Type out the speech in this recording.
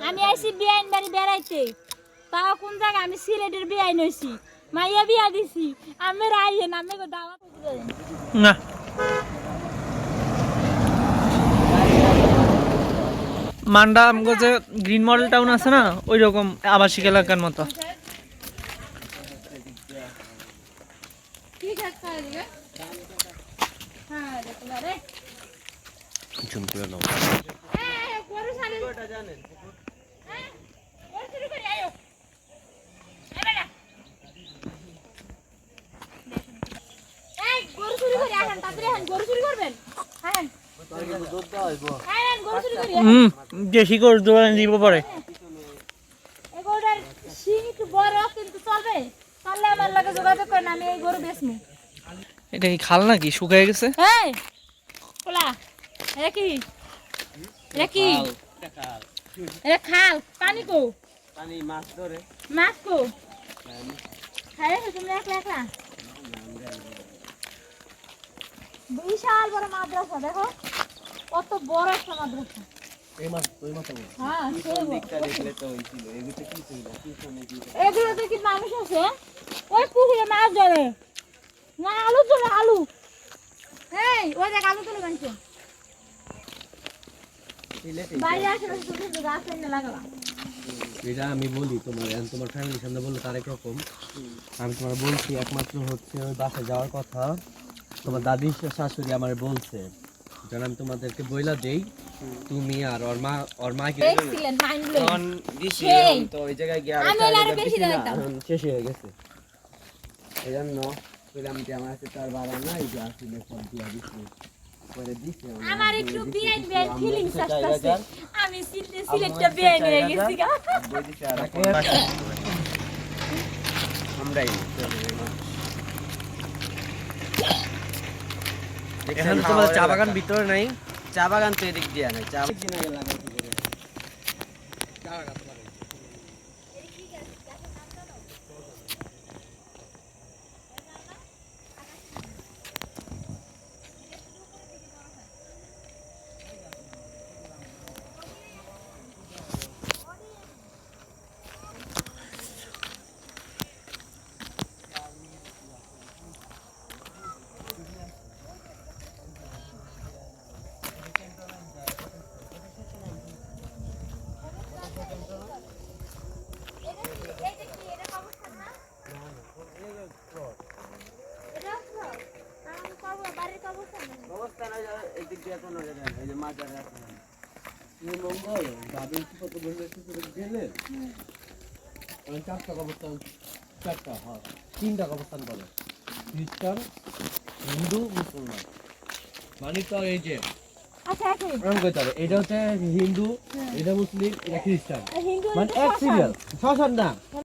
আমি আইছি বিয়াইন বাড়ি বেড়াইতে তাও কোন জায়গা আমি সিলেটের বিয়াইন হইছি মাইয়া বিয়া দিছি আমি রাইয়েন আমি গো দাওয়াত দিবেন না মান্ডা আমগো যে গ্রিন মডেল টাউন আছে না ওই রকম আবাসিক এলাকার মতো ঠিক আছে আইবে হ্যাঁ দেখো রে ঝুম করে নাও হ্যাঁ গরু সালে ওটা জানেন হ্যাঁ গরু শুরু করে আয়ো এবারে এই গরু শুরু করে আহেন তাড়াতাড়ি আহেন গরু শুরু করবেন আহেন আহেন গরু শুরু করি দেশি গরু দোয়ান দিব পরে এগোড়ার শিং একটু বড় কিন্তু চলবে চললে আমার লাগে যোগাযোগ করেন আমি এই গরু বেচমু এটা কি খাল নাকি শুকায় গেছে এই কোলা এটা কি এটা খাল পানি কো পানি মাছ ধরে মাছ কো খায় তুমি একলা একলা বিশাল বড় মাদ্রাসা দেখো কত বড় একটা মাদ্রাসা এই মাছ ওই মাছ হ্যাঁ সেই দিকটা দেখলে তো হইছিল এগুলো কি ছিল পিছনে কি এগুলোতে কি মানুষ আছে ওই পুকুরে মাছ ধরে না আলু তোলে আলু এই ওই দেখ আলু তোলে বানছে সিলেটে বাইরে আসে ছোট ছোট গাছ এনে লাগালাম এটা আমি বলি তোমার তোমার ফ্যামিলির সামনে বললো তার এক রকম আমি তোমার বলছি একমাত্র হচ্ছে ওই বাসে যাওয়ার কথা তোমার দাদি শাশুড়ি আমার বলছে যেন আমি তোমাদেরকে বইলা দেই তুমি আর ওর মা কি এক্সিলেন্ট মাইন্ড ব্লোয়িং তখন দিছি সেই। তো ওই জায়গায় গিয়ে আর আমি আরো বেশি দাঁড়াইতাম। শেষ হয়ে গেছে এই জন্য বললাম যে আমার কাছে তার বাড়া নাই যে আসলে ফোন দিয়া দিছি পরে দিছি আমার একটু বিয়াইন বিয়াইন ফিলিংস আসছে আমি সিলেটটা বিয়াইন হয়ে গেছি গা বই দিছি আর আমরাই এখন তোমার চা বাগান ভিতরে নাই চা বাগান তো এদিক দিয়া নাই চা কিনা গেল অবস্থা না এদিক দিয়া কোনো জায়গা এই যে মাছ ধরে আছে এই মঙ্গল বাদল কি কত বসে গেলে চারটা কবরস্থান চারটা হ্যাঁ তিনটা কবরস্থান বলে খ্রিস্টান হিন্দু মুসলমান মানে তো এই যে আচ্ছা আচ্ছা আমি কইতে হবে এটা হচ্ছে হিন্দু এটা মুসলিম এটা খ্রিস্টান হিন্দু মানে এক সিরিয়াল শ্মশান না